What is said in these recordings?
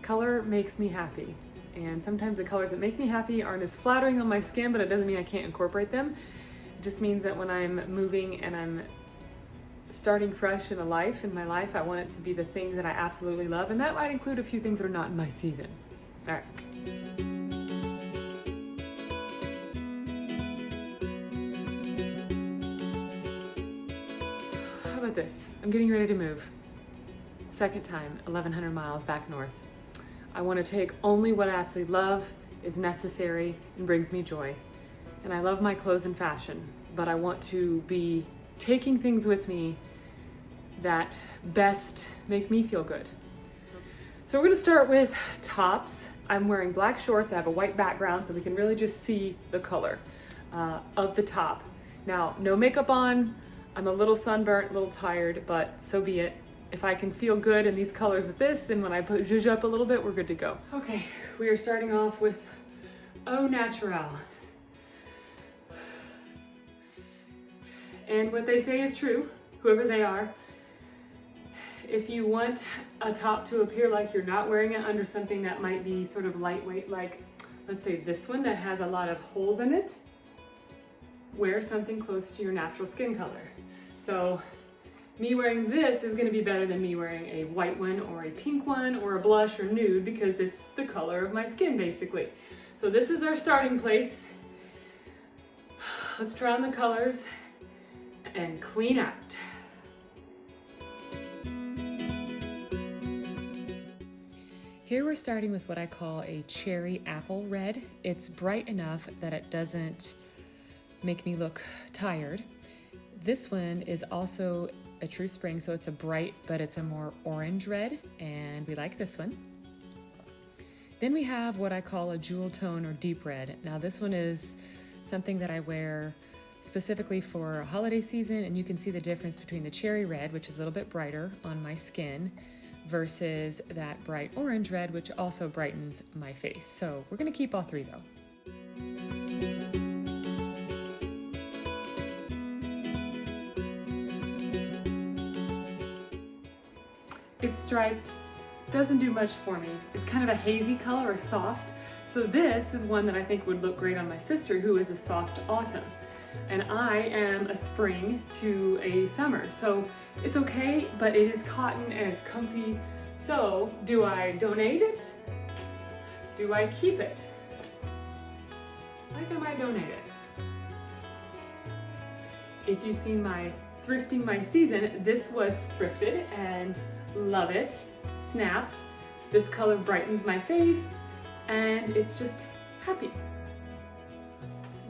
Color makes me happy. And sometimes the colors that make me happy aren't as flattering on my skin, but it doesn't mean I can't incorporate them. It just means that when I'm moving and I'm starting fresh in my life, I want it to be the things that I absolutely love, and that might include a few things that are not in my season. All right. How about this? I'm getting ready to move. Second time, 1,100 miles back north. I want to take only what I absolutely love, is necessary, and brings me joy. And I love my clothes and fashion, but I want to be taking things with me that best make me feel good. So we're gonna start with tops. I'm wearing black shorts. I have a white background so we can really just see the color of the top. Now, no makeup on. I'm a little sunburnt, a little tired, but so be it. If I can feel good in these colors with this, then when I put zhuzh up a little bit, we're good to go. Okay, we are starting off with Au Naturel. And what they say is true, whoever they are. If you want a top to appear like you're not wearing it under something that might be sort of lightweight, like let's say this one that has a lot of holes in it, wear something close to your natural skin color. So me wearing this is gonna be better than me wearing a white one or a pink one or a blush or nude, because it's the color of my skin basically. So this is our starting place. Let's try on the colors and clean out. Here we're starting with what I call a cherry apple red. It's bright enough that it doesn't make me look tired. This one is also a true spring, so it's a bright, but it's a more orange red, and we like this one. Then we have what I call a jewel tone or deep red. Now this one is something that I wear specifically for holiday season, and you can see the difference between the cherry red, which is a little bit brighter on my skin, versus that bright orange red, which also brightens my face. So we're gonna keep all three though. It's striped, doesn't do much for me. It's kind of a hazy color, a soft. So this is one that I think would look great on my sister, who is a soft autumn. And I am a spring to a summer. So it's okay, but it is cotton and it's comfy. So do I donate it? Do I keep it? I think I might donate it. If you've seen my thrifting my season, this was thrifted and love it. Snaps. This color brightens my face and it's just happy.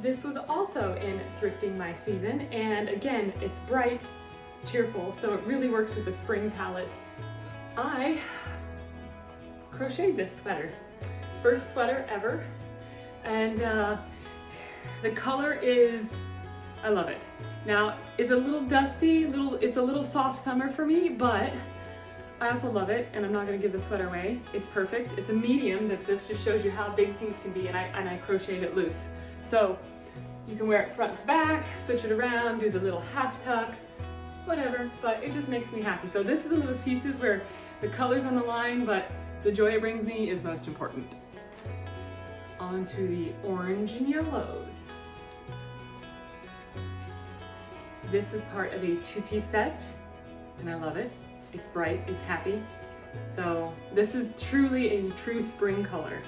This was also in thrifting my season, and again, it's bright, cheerful, so it really works with the spring palette. I crocheted this sweater. First sweater ever, and the color is, I love it. Now, it's a little dusty, it's a little soft summer for me, but I also love it, and I'm not gonna give the sweater away. It's perfect. It's a medium, that this just shows you how big things can be, and I crocheted it loose. So you can wear it front to back, switch it around, do the little half tuck, whatever, but it just makes me happy. So this is one of those pieces where the color's on the line, but the joy it brings me is most important. On to the orange and yellows. This is part of a two-piece set, and I love it. It's bright, it's happy. So this is truly a true spring color.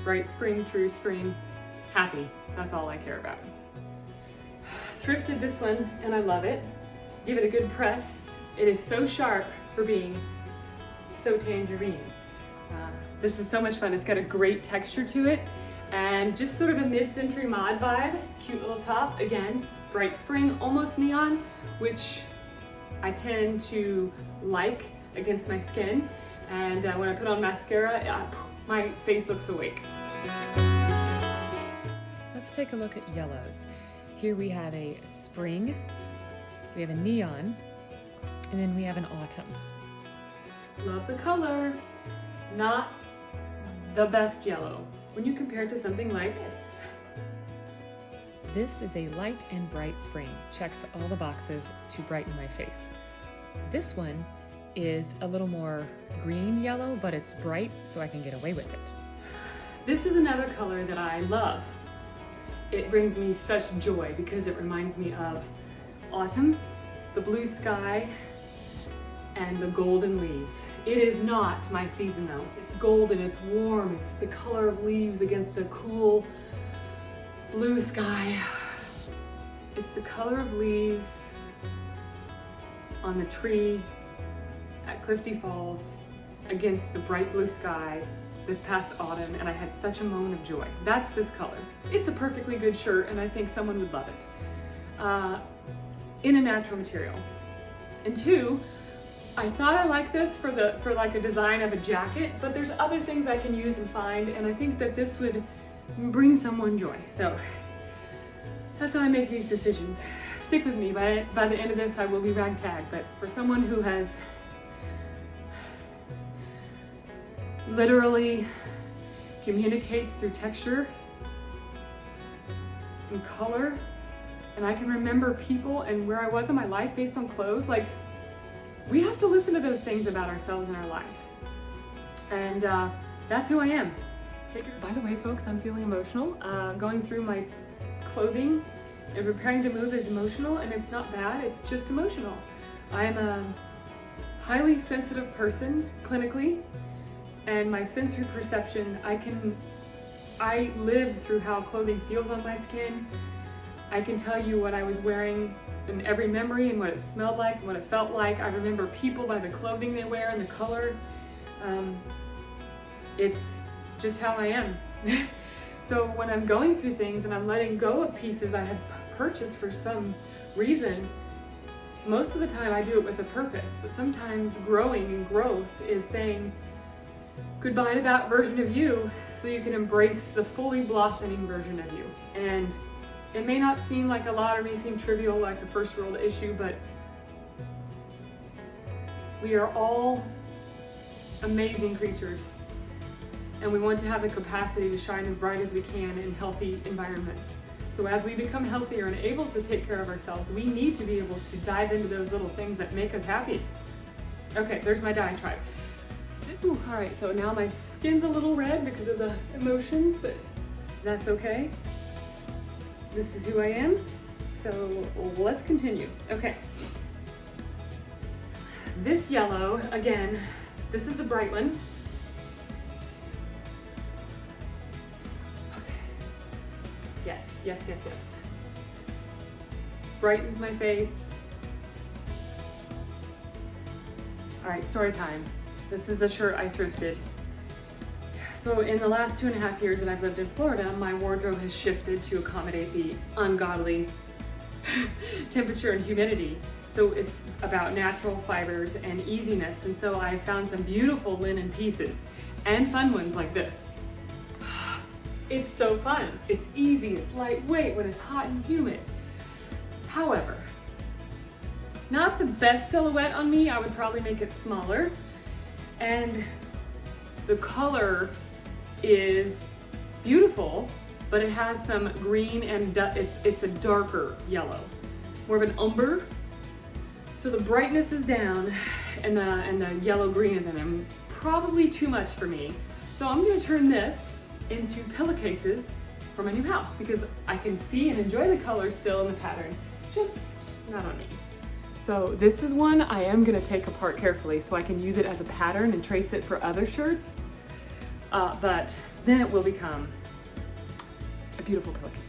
Bright spring, true spring, happy. That's all I care about. Thrifted this one, and I love it. Give it a good press. It is so sharp for being so tangerine. This is so much fun. It's got a great texture to it, and just sort of a mid-century mod vibe. Cute little top. Again, bright spring, almost neon, which I tend to like against my skin. And when I put on mascara, my face looks awake. Let's take a look at yellows. Here we have a spring, we have a neon, and then we have an autumn. Love the color. Not the best yellow when you compare it to something like this. This is a light and bright spring. Checks all the boxes to brighten my face. This one is a little more green yellow, but it's bright, so I can get away with it. This is another color that I love. It brings me such joy because it reminds me of autumn, the blue sky, and the golden leaves. It is not my season though. It's golden, it's warm, it's the color of leaves against a cool blue sky. It's the color of leaves on the tree at Clifty Falls against the bright blue sky this past autumn, and I had such a moment of joy. That's this color. It's a perfectly good shirt, and I think someone would love it. In a natural material. And two, I thought I liked this for like a design of a jacket, but there's other things I can use and find, and I think that this would bring someone joy. So that's how I make these decisions. Stick with me. By the end of this, I will be ragtag, but for someone who has literally communicates through texture and color, and I can remember people and where I was in my life based on clothes, like, we have to listen to those things about ourselves and our lives. And that's who I am. By the way, folks, I'm feeling emotional. Going through my clothing and preparing to move is emotional, and it's not bad, it's just emotional. I'm a highly sensitive person clinically, and my sensory perception, I live through how clothing feels on my skin. I can tell you what I was wearing in every memory and what it smelled like and what it felt like. I remember people by the clothing they wear and the color. It's just how I am. So when I'm going through things and I'm letting go of pieces I had purchased for some reason, most of the time I do it with a purpose, but sometimes growing and growth is saying goodbye to that version of you so you can embrace the fully blossoming version of you. And it may not seem like a lot or may seem trivial like a first world issue, but we are all amazing creatures, and we want to have the capacity to shine as bright as we can in healthy environments. So as we become healthier and able to take care of ourselves, we need to be able to dive into those little things that make us happy. Okay, there's my diatribe. Ooh, all right, so now my skin's a little red because of the emotions, but that's okay. This is who I am, so let's continue. Okay. This yellow, again, this is a bright one. Okay. Yes, yes, yes, yes. Brightens my face. All right, story time. This is a shirt I thrifted. So in the last 2.5 years that I've lived in Florida, my wardrobe has shifted to accommodate the ungodly temperature and humidity. So it's about natural fibers and easiness. And so I found some beautiful linen pieces and fun ones like this. It's so fun. It's easy, it's lightweight when it's hot and humid. However, not the best silhouette on me. I would probably make it smaller. And the color is beautiful, but it has some green and it's a darker yellow, more of an umber. So the brightness is down and the yellow green is in them. Probably too much for me. So I'm gonna turn this into pillowcases for my new house because I can see and enjoy the color still in the pattern, just not on me. So this is one I am gonna take apart carefully so I can use it as a pattern and trace it for other shirts. But then it will become a beautiful pillowcase.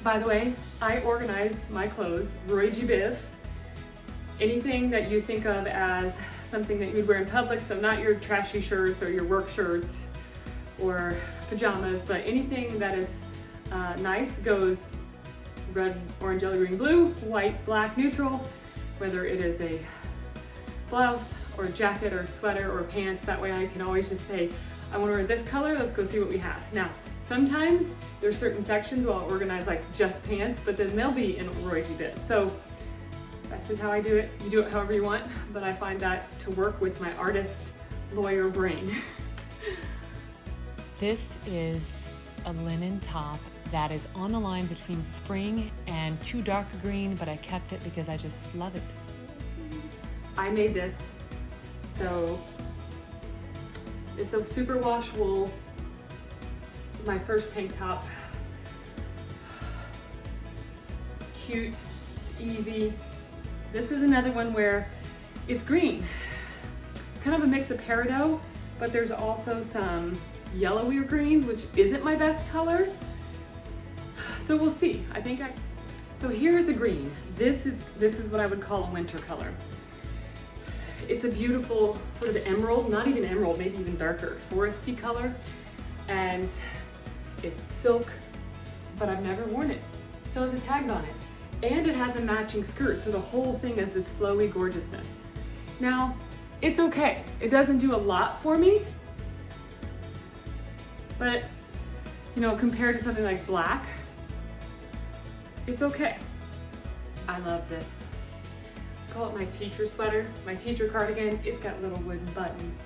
By the way, I organize my clothes, Roy G. Biv. Anything that you think of as something that you would wear in public, so not your trashy shirts or your work shirts or pajamas, but anything that is nice goes red, orange, yellow, green, blue, white, black, neutral, whether it is a blouse or a jacket or a sweater or pants. That way I can always just say, I want to wear this color, let's go see what we have. Now, sometimes there's certain sections where I'll organize like just pants, but then they'll be in Roy G. Biv. So that's just how I do it. You do it however you want, but I find that to work with my artist, lawyer brain. This is a linen top that is on the line between spring and too dark green, but I kept it because I just love it. I made this So it's a super wash wool, my first tank top. It's cute, it's easy. This is another one where it's green, kind of a mix of peridot, but there's also some yellowier greens, which isn't my best color. So we'll see. So here's a green. This is what I would call a winter color. It's a beautiful sort of emerald, not even emerald, maybe even darker, foresty color. And it's silk, but I've never worn it. Still has the tags on it. And it has a matching skirt, so the whole thing is this flowy gorgeousness. Now, it's okay. It doesn't do a lot for me, but you know, compared to something like black, it's okay. I love this. I call it my teacher sweater, my teacher cardigan. It's got little wooden buttons.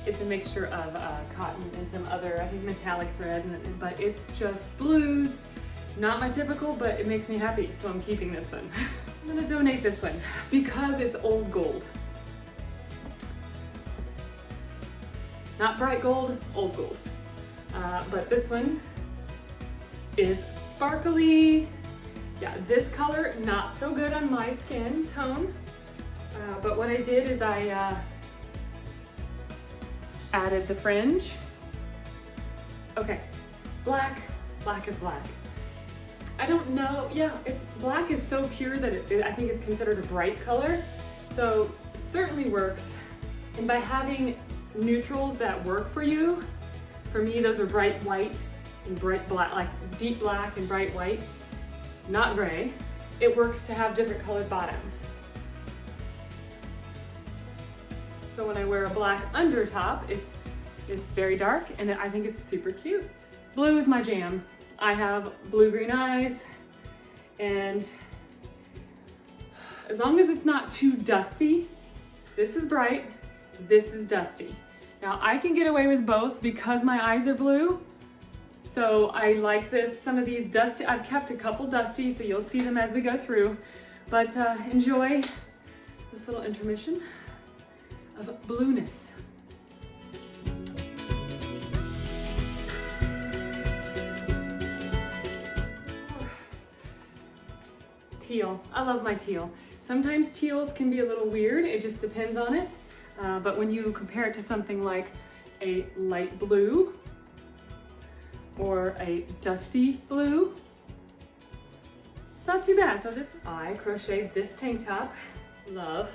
It's a mixture of cotton and some other, I think, metallic thread, but it's just blues. Not my typical, but it makes me happy, so I'm keeping this one. I'm gonna donate this one because it's old gold. Not bright gold, old gold. But this one is sparkly. Yeah, this color, not so good on my skin tone. But what I did is I added the fringe. Okay, black is black. I don't know, yeah, black is so pure that I think it's considered a bright color. So it certainly works. And by having neutrals that work for you, for me, those are bright white and bright black, like deep black and bright white, not gray. It works to have different colored bottoms. So when I wear a black under top, it's very dark and I think it's super cute. Blue is my jam. I have blue-green eyes, and as long as it's not too dusty, this is bright, this is dusty. Now I can get away with both because my eyes are blue, so I like this. Some of these dusty, I've kept a couple dusty, so you'll see them as we go through, but enjoy this little intermission of blueness. Teal. I love my teal. Sometimes teals can be a little weird. It just depends on it. But when you compare it to something like a light blue or a dusty blue, it's not too bad. So I crocheted this tank top. Love.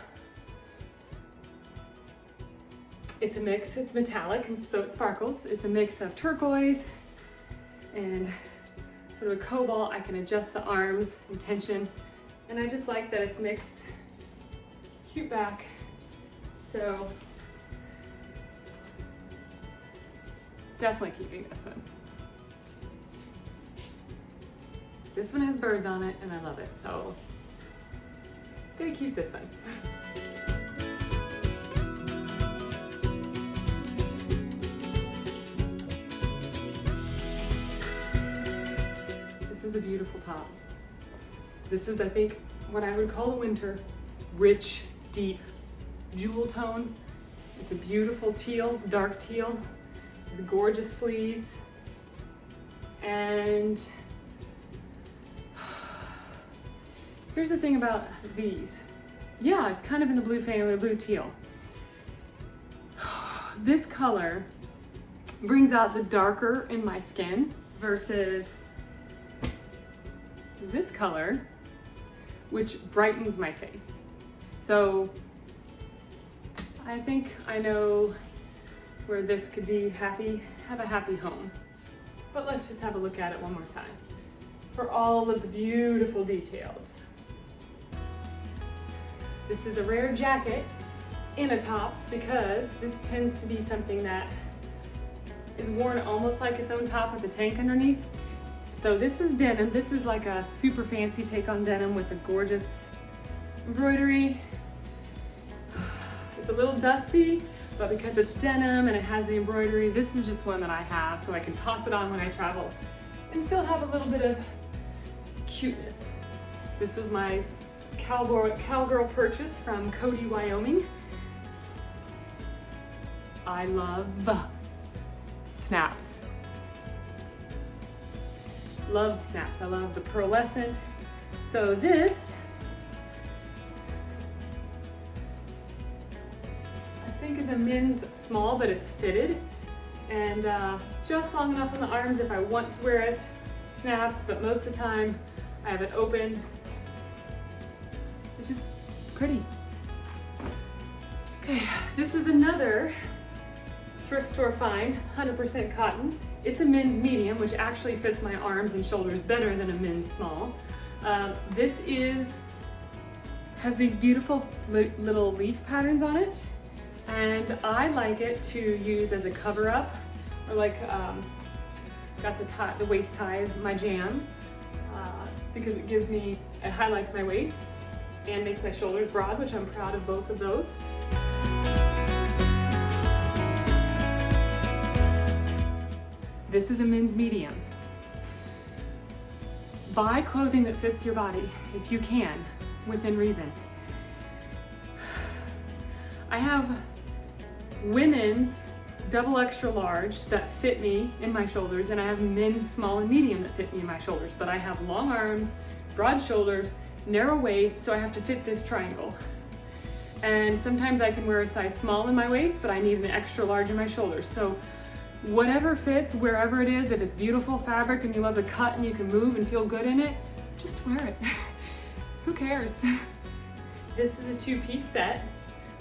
It's a mix. It's metallic and so it sparkles. It's a mix of turquoise and sort of a cobalt. I can adjust the arms and tension. And I just like that it's mixed. Cute back. So definitely keeping this one. This one has birds on it and I love it. So I'm gonna keep this one. This is a beautiful top. This is, I think, what I would call a winter, rich, deep jewel tone. It's a beautiful teal, dark teal, with gorgeous sleeves. And here's the thing about these. Yeah, it's kind of in the blue family, blue teal. This color brings out the darker in my skin versus this color, which brightens my face. So I think I know where this could be happy, have a happy home. But let's just have a look at it one more time for all of the beautiful details. This is a rare jacket in a tops because this tends to be something that is worn almost like its own top with a tank underneath. So this is denim. This is like a super fancy take on denim with a gorgeous embroidery. It's a little dusty, but because it's denim and it has the embroidery, this is just one that I have so I can toss it on when I travel and still have a little bit of cuteness. This was my cowgirl purchase from Cody, Wyoming. I love snaps. Love snaps. I love the pearlescent. So this, I think, is a men's small, but it's fitted. And just long enough on the arms if I want to wear it snapped, but most of the time I have it open. It's just pretty. Okay, this is another thrift store find, 100% cotton. It's a men's medium, which actually fits my arms and shoulders better than a men's small. This has these beautiful little leaf patterns on it, and I like it to use as a cover up, or like got the waist tie is my jam, because it highlights my waist and makes my shoulders broad, which I'm proud of both of those. This is a men's medium. Buy clothing that fits your body if you can, within reason. I have women's double extra large that fit me in my shoulders, and I have men's small and medium that fit me in my shoulders, but I have long arms, broad shoulders, narrow waist, so I have to fit this triangle. And sometimes I can wear a size small in my waist, but I need an extra large in my shoulders. So whatever fits, wherever it is, if it's beautiful fabric and you love the cut and you can move and feel good in it, just wear it. Who cares? This is a two-piece set.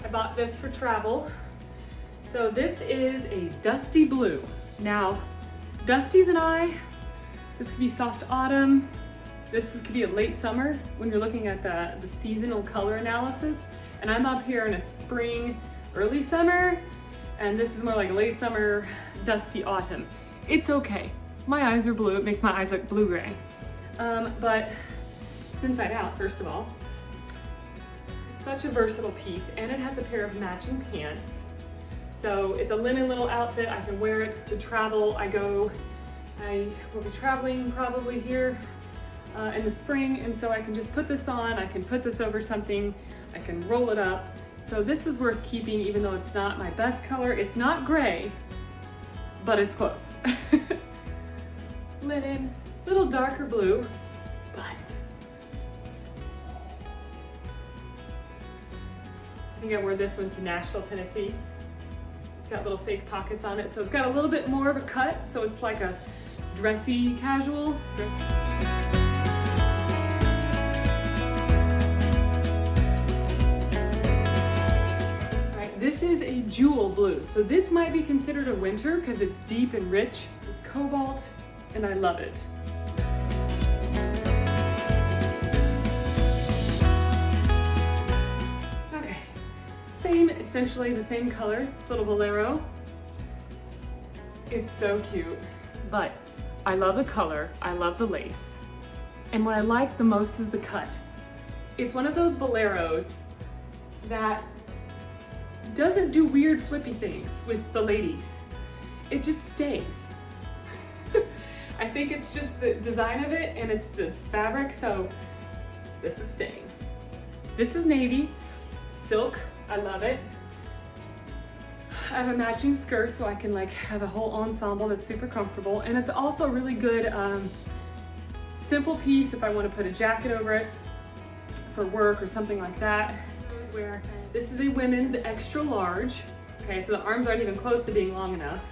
I bought this for travel. So this is a dusty blue. Now, Dusty's and I, this could be soft autumn. This could be a late summer when you're looking at the seasonal color analysis. And I'm up here in a spring, early summer, and this is more like a late summer, dusty autumn. It's okay. My eyes are blue. It makes my eyes look blue-gray. But it's inside out, first of all. Such a versatile piece, and it has a pair of matching pants. So it's a linen little outfit. I can wear it to travel. I will be traveling probably here in the spring, and so I can just put this on. I can put this over something. I can roll it up. So this is worth keeping, even though it's not my best color. It's not gray, but it's close. Linen, little darker blue, but I think I wore this one to Nashville, Tennessee. It's got little fake pockets on it, so it's got a little bit more of a cut, so it's like a dressy casual. This is a jewel blue, so this might be considered a winter because it's deep and rich. It's cobalt, and I love it. Okay, essentially the same color, this little bolero. It's so cute, but I love the color, I love the lace, and what I like the most is the cut. It's one of those boleros that doesn't do weird flippy things with the ladies. It just stays. I think it's just the design of it and it's the fabric, so this is staying. This is navy, silk, I love it. I have a matching skirt so I can like have a whole ensemble that's super comfortable, and it's also a really good simple piece if I want to put a jacket over it for work or something like that. Where this is a women's extra large. Okay, so the arms aren't even close to being long enough,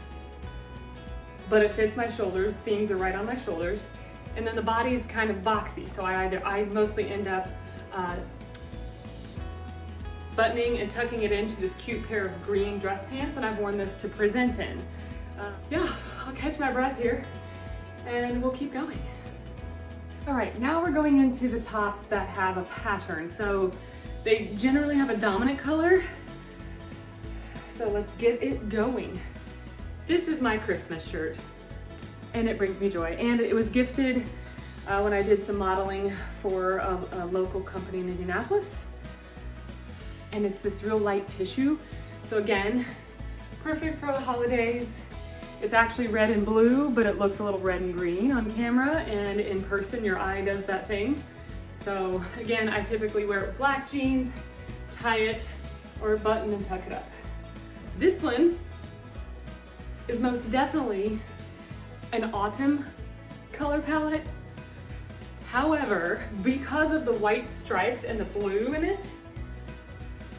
but it fits my shoulders. Seams are right on my shoulders, and then the body's kind of boxy. So I mostly end up buttoning and tucking it into this cute pair of green dress pants, and I've worn this to present in. Yeah, I'll catch my breath here, and we'll keep going. All right, now we're going into the tops that have a pattern. So they generally have a dominant color, so let's get it going. This is my Christmas shirt, and it brings me joy. And it was gifted when I did some modeling for a local company in Indianapolis. And it's this real light tissue. So again, perfect for the holidays. It's actually red and blue, but it looks a little red and green on camera, and in person your eye does that thing. So again, I typically wear it with black jeans, tie it, or button and tuck it up. This one is most definitely an autumn color palette. However, because of the white stripes and the blue in it,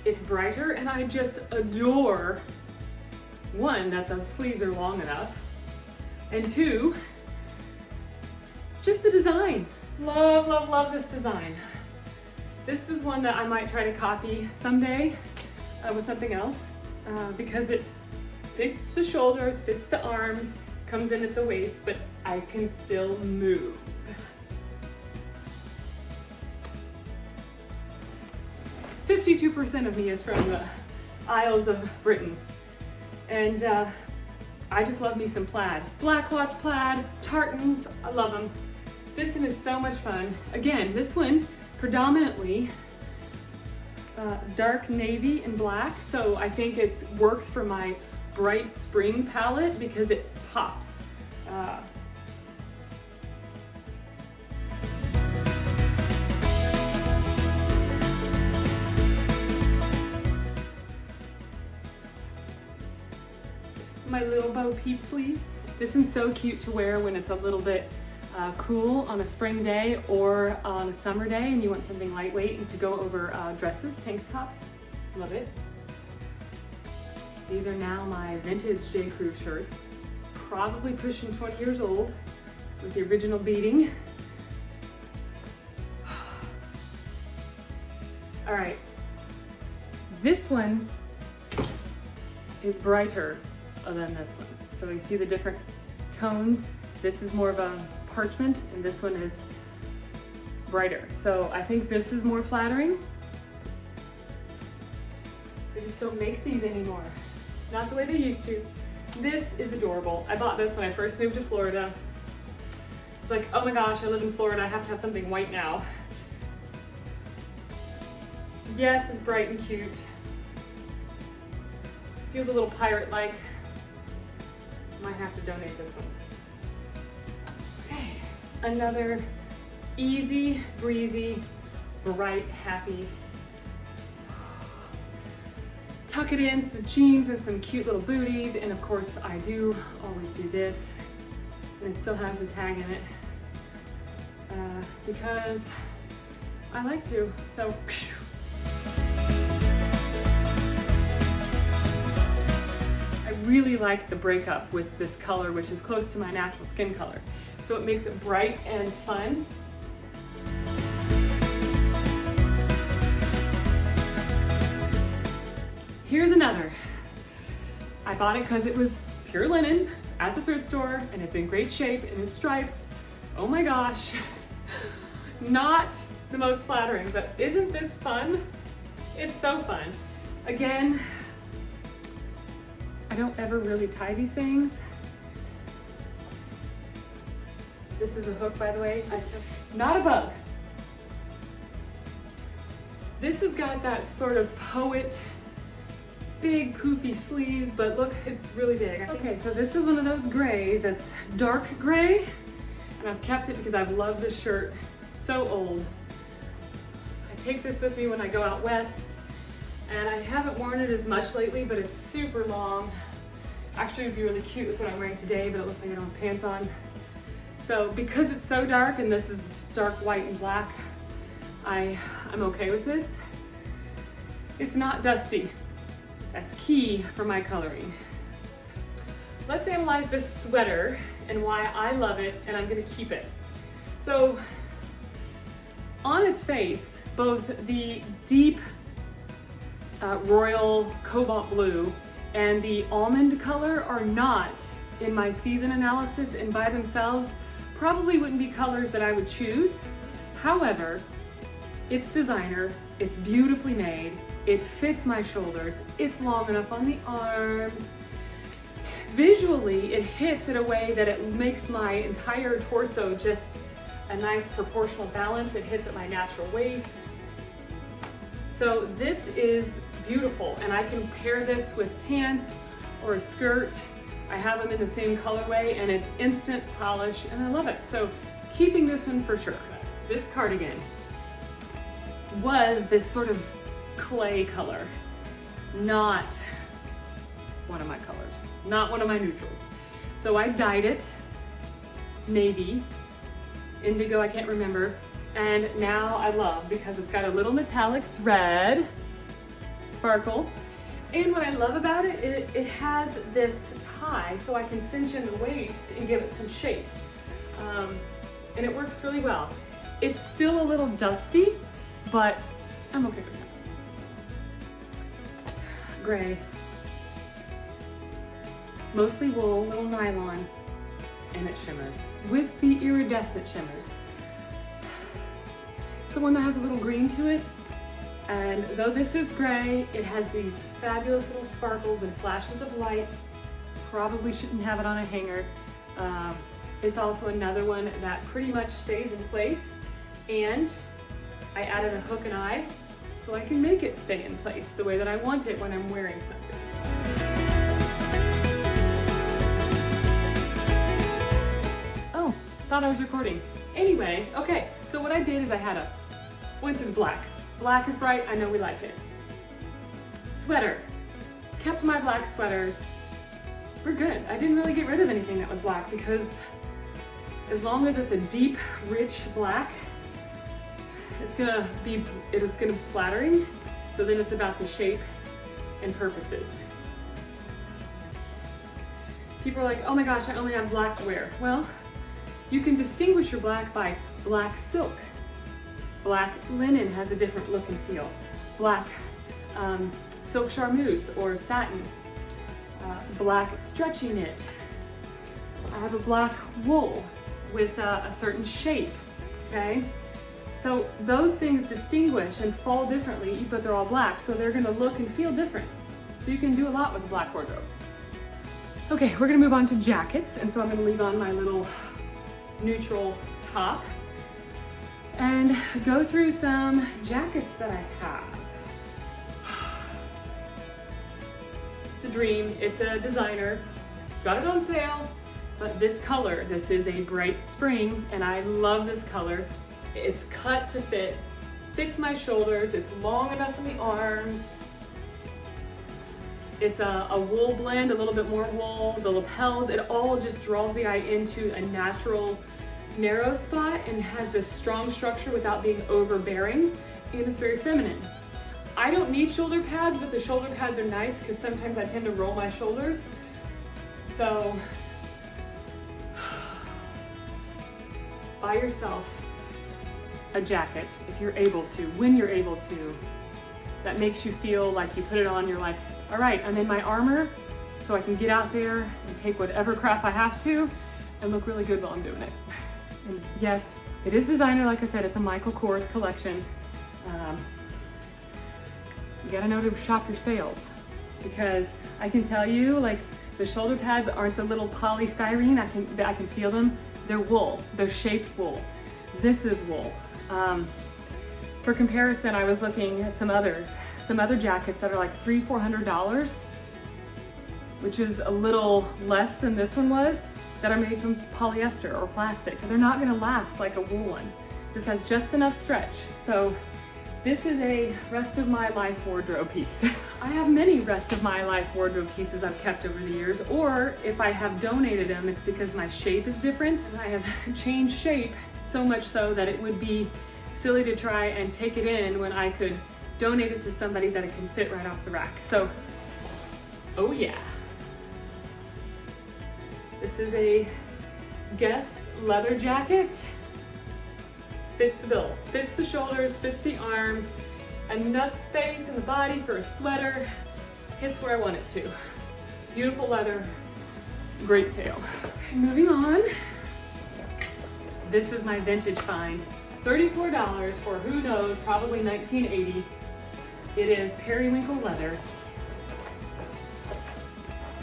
it's brighter, and I just adore, one, that the sleeves are long enough, and two, just the design. Love, love, love this design. This is one that I might try to copy someday with something else because it fits the shoulders, fits the arms, comes in at the waist, but I can still move. "52% of me is from the Isles of Britain, and I just love me some plaid. Black watch plaid, tartans, I love them. This one is so much fun. Again, this one predominantly dark navy and black, so I think it works for my bright spring palette because it pops. My little Bo Peep sleeves. This is so cute to wear when it's a little bit cool on a spring day or on a summer day and you want something lightweight and to go over dresses, tank tops. Love it. These are now my vintage J. Crew shirts, probably pushing 20 years old with the original beading. All right, this one is brighter than this one. So you see the different tones. This is more of a parchment and this one is brighter. So I think this is more flattering. They just don't make these anymore. Not the way they used to. This is adorable. I bought this when I first moved to Florida. It's like, oh my gosh, I live in Florida, I have to have something white now. Yes, it's bright and cute. Feels a little pirate-like. Might have to donate this one. Okay, another easy, breezy, bright, happy. Tuck it in, some jeans and some cute little booties, and of course I do always do this, and it still has the tag in it because I like to. So. I really like the breakup with this color, which is close to my natural skin color. So it makes it bright and fun. Here's another. I bought it because it was pure linen at the thrift store and it's in great shape and it stripes. Oh my gosh. Not the most flattering, but isn't this fun? It's so fun. Again, I don't ever really tie these things. This is a hook, by the way. Not a bug. This has got that sort of poet, big poofy sleeves, but look, it's really big. Okay, so this is one of those grays that's dark gray, and I've kept it because I've loved this shirt. So old. I take this with me when I go out west, and I haven't worn it as much lately, but it's super long. Actually, it would be really cute with what I'm wearing today, but it looks like I don't have pants on. So because it's so dark, and this is stark white and black, I'm okay with this. It's not dusty. That's key for my coloring. Let's analyze this sweater and why I love it, and I'm gonna keep it. So on its face, both the deep royal cobalt blue and the almond color are not in my season analysis, and by themselves probably wouldn't be colors that I would choose. However, it's designer, it's beautifully made, it fits my shoulders, it's long enough on the arms. Visually, it hits in a way that it makes my entire torso just a nice proportional balance. It hits at my natural waist. So this is beautiful, and I can pair this with pants or a skirt. I have them in the same colorway, and it's instant polish, and I love it. So keeping this one for sure. This cardigan was this sort of clay color, not one of my colors, not one of my neutrals. So I dyed it navy, indigo, I can't remember. And now I love, because it's got a little metallic thread sparkle. And what I love about it, it has this tie so I can cinch in the waist and give it some shape. And it works really well. It's still a little dusty, but I'm okay with that. Gray. Mostly wool, little nylon, and it shimmers with the iridescent shimmers. It's the one that has a little green to it. And though this is gray, it has these fabulous little sparkles and flashes of light. Probably shouldn't have it on a hanger. It's also another one that pretty much stays in place. And I added a hook and eye so I can make it stay in place the way that I want it when I'm wearing something. Oh, thought I was recording. Anyway, okay, so what I did is went through the black. Black is bright, I know we like it. Sweater. Kept my black sweaters. We're good. I didn't really get rid of anything that was black because as long as it's a deep, rich black, it's gonna be flattering. So then it's about the shape and purposes. People are like, oh my gosh, I only have black to wear. Well, you can distinguish your black by black silk. Black linen has a different look and feel. Black silk charmeuse or satin. Black stretchy knit. I have a black wool with a certain shape, okay? So those things distinguish and fall differently, but they're all black, so they're gonna look and feel different. So you can do a lot with a black wardrobe. Okay, we're gonna move on to jackets, and so I'm gonna leave on my little neutral top and go through some jackets that I have. It's a dream, it's a designer, got it on sale, but this color, this is a bright spring, and I love this color. It's cut to fit, fits my shoulders, it's long enough in the arms. It's a wool blend, a little bit more wool, the lapels, it all just draws the eye into a natural narrow spot and has this strong structure without being overbearing, and it's very feminine. I don't need shoulder pads, but the shoulder pads are nice because sometimes I tend to roll my shoulders. So buy yourself a jacket if you're able to, when you're able to, that makes you feel like you put it on, you're like, all right, I'm in my armor, so I can get out there and take whatever crap I have to and look really good while I'm doing it. And yes, it is designer, like I said, it's a Michael Kors collection. You gotta know to shop your sales, because I can tell you, like, the shoulder pads aren't the little polystyrene, I can feel them. They're wool, they're shaped wool. This is wool. For comparison, I was looking at some other jackets that are like $300-400, which is a little less than this one was, that are made from polyester or plastic. And they're not gonna last like a wool one. This has just enough stretch. So this is a rest of my life wardrobe piece. I have many rest of my life wardrobe pieces I've kept over the years, or if I have donated them, it's because my shape is different. I have changed shape so much so that it would be silly to try and take it in when I could donate it to somebody that it can fit right off the rack. So, oh yeah. This is a Guess leather jacket. Fits the bill, fits the shoulders, fits the arms, enough space in the body for a sweater, hits where I want it to. Beautiful leather, great sale. Moving on, this is my vintage find. $34 for who knows, probably 1980. It is periwinkle leather.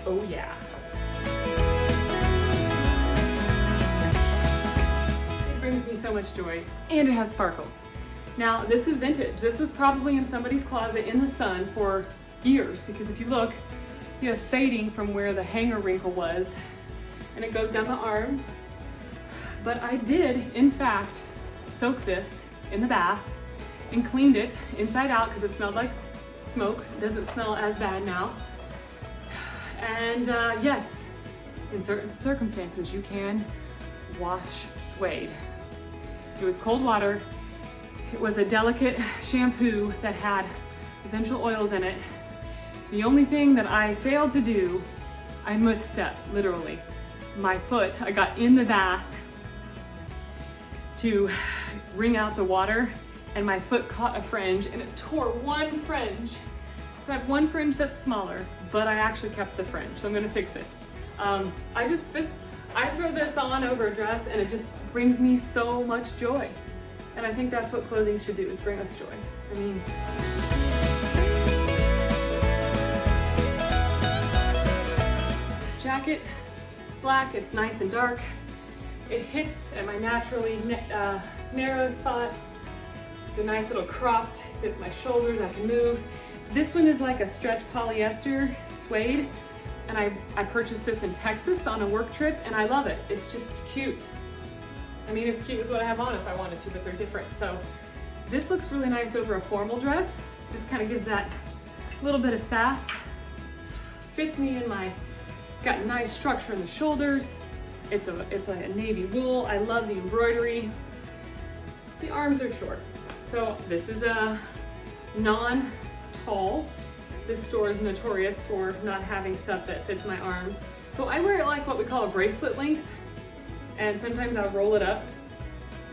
Oh yeah. Brings me so much joy, and it has sparkles. Now this is vintage. This was probably in somebody's closet in the sun for years, because if you look, you have fading from where the hanger wrinkle was, and it goes down the arms. But I did, in fact, soak this in the bath and cleaned it inside out because it smelled like smoke. It doesn't smell as bad now. And yes, in certain circumstances, you can wash suede. It was cold water. It was a delicate shampoo that had essential oils in it. The only thing that I failed to do, I misstepped, literally. My foot, I got in the bath to wring out the water, and my foot caught a fringe and it tore one fringe. So I have one fringe that's smaller, but I actually kept the fringe, so I'm gonna fix it. I throw this on over a dress and it just brings me so much joy. And I think that's what clothing should do, is bring us joy. I mean, jacket, black, it's nice and dark. It hits at my naturally narrow spot. It's a nice little cropped, fits my shoulders, I can move. This one is like a stretch polyester suede, and I purchased this in Texas on a work trip, and I love it. It's just cute. I mean, it's cute with what I have on if I wanted to, but they're different. So this looks really nice over a formal dress. Just kind of gives that little bit of sass. Fits me in my, it's got nice structure in the shoulders. It's like a navy wool. I love the embroidery. The arms are short. So this is a non-tall. This store is notorious for not having stuff that fits my arms. So I wear it like what we call a bracelet length, and sometimes I'll roll it up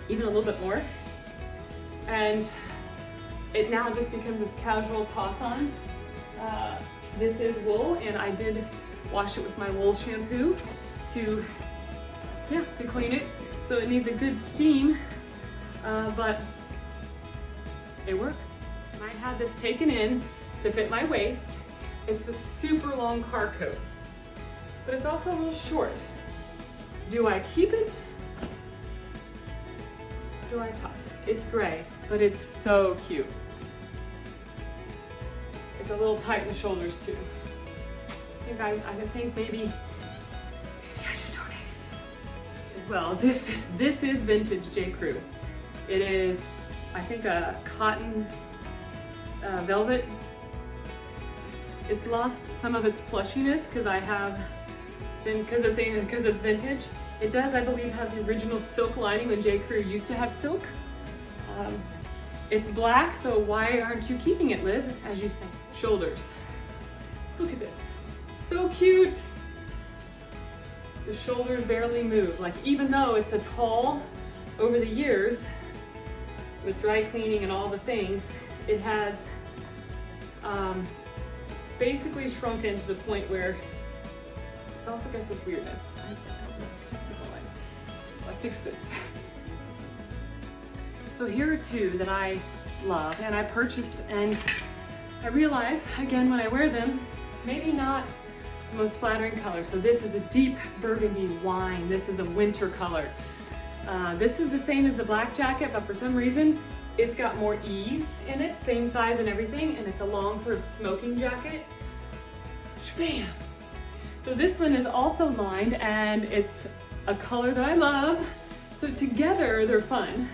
even a little bit more. And it now just becomes this casual toss on. This is wool, and I did wash it with my wool shampoo to clean it. So it needs a good steam, but it works. And I had this taken in to fit my waist. It's a super long car coat, but it's also a little short. Do I keep it? Do I toss it? It's gray, but it's so cute. It's a little tight in the shoulders too. I think maybe I should donate it as well. This is vintage J. Crew. It is, I think, a cotton velvet. It's lost some of its plushiness because it's vintage. It does, I believe, have the original silk lining when J. Crew used to have silk. It's black, so why aren't you keeping it, Liv? As you say, shoulders. Look at this, so cute. The shoulders barely move. Like, even though it's a tall, over the years, with dry cleaning and all the things, it has basically shrunken to the point where it's also got this weirdness. I don't know, excuse me while I fix this. So here are two that I love and I purchased, and I realize, again, when I wear them, maybe not the most flattering color. So this is a deep burgundy wine. This is a winter color. This is the same as the black jacket, but for some reason, it's got more ease in it, same size and everything, and it's a long sort of smoking jacket. Shabam! So this one is also lined, and it's a color that I love. So together, they're fun.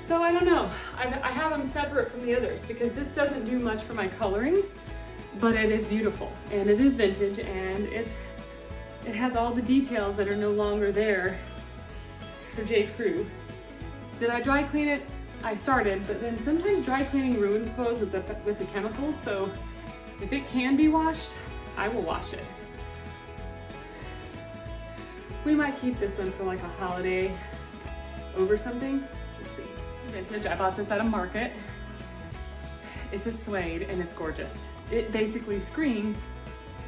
So I don't know, I have them separate from the others because this doesn't do much for my coloring, but it is beautiful, and it is vintage, and it has all the details that are no longer there for J. Crew. Did I dry clean it? I started, but then sometimes dry cleaning ruins clothes with the chemicals, so if it can be washed, I will wash it. We might keep this one for like a holiday over something. Let's see. Vintage, I bought this at a market. It's a suede and it's gorgeous. It basically screams,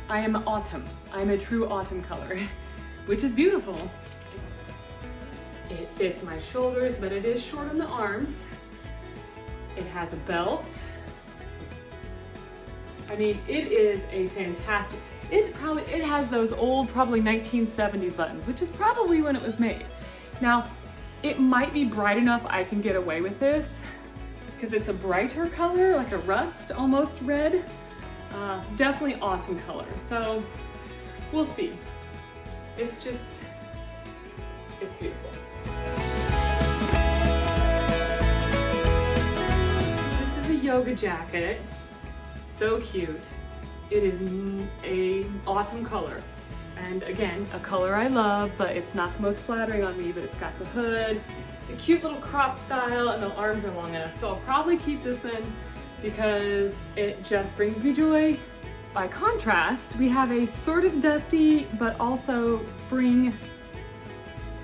I am autumn. I'm a true autumn color, which is beautiful. It fits my shoulders, but it is short on the arms. It has a belt. I mean, it is a fantastic, it has those old, probably 1970s buttons, which is probably when it was made. Now, it might be bright enough I can get away with this, because it's a brighter color, like a rust, almost red. Definitely autumn color, so we'll see. It's just, it's beautiful. This is a yoga jacket, so cute. It is a autumn color. And again, a color I love, but it's not the most flattering on me, but it's got the hood, the cute little crop style, and the arms are long enough. So I'll probably keep this in because it just brings me joy. By contrast, we have a sort of dusty, but also spring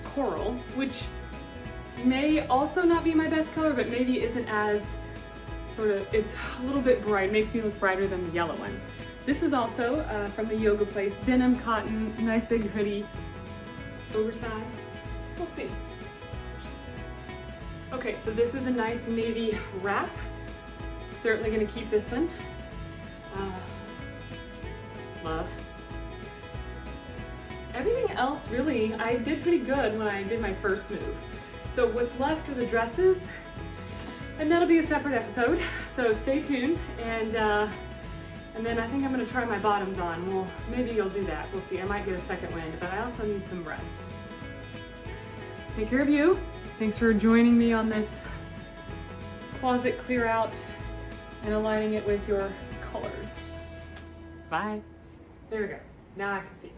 coral, which may also not be my best color, but maybe isn't as it's a little bit bright, makes me look brighter than the yellow one. This is also from the yoga place, denim, cotton, nice big hoodie, oversized. We'll see. Okay, so this is a nice navy wrap. Certainly gonna keep this one. Love. Everything else really, I did pretty good when I did my first move. So what's left are the dresses, and that'll be a separate episode, so stay tuned. And then I think I'm gonna try my bottoms on. Well, maybe you'll do that. We'll see. I might get a second wind, but I also need some rest. Take care of you. Thanks for joining me on this closet clear out and aligning it with your colors. Bye. There we go. Now I can see.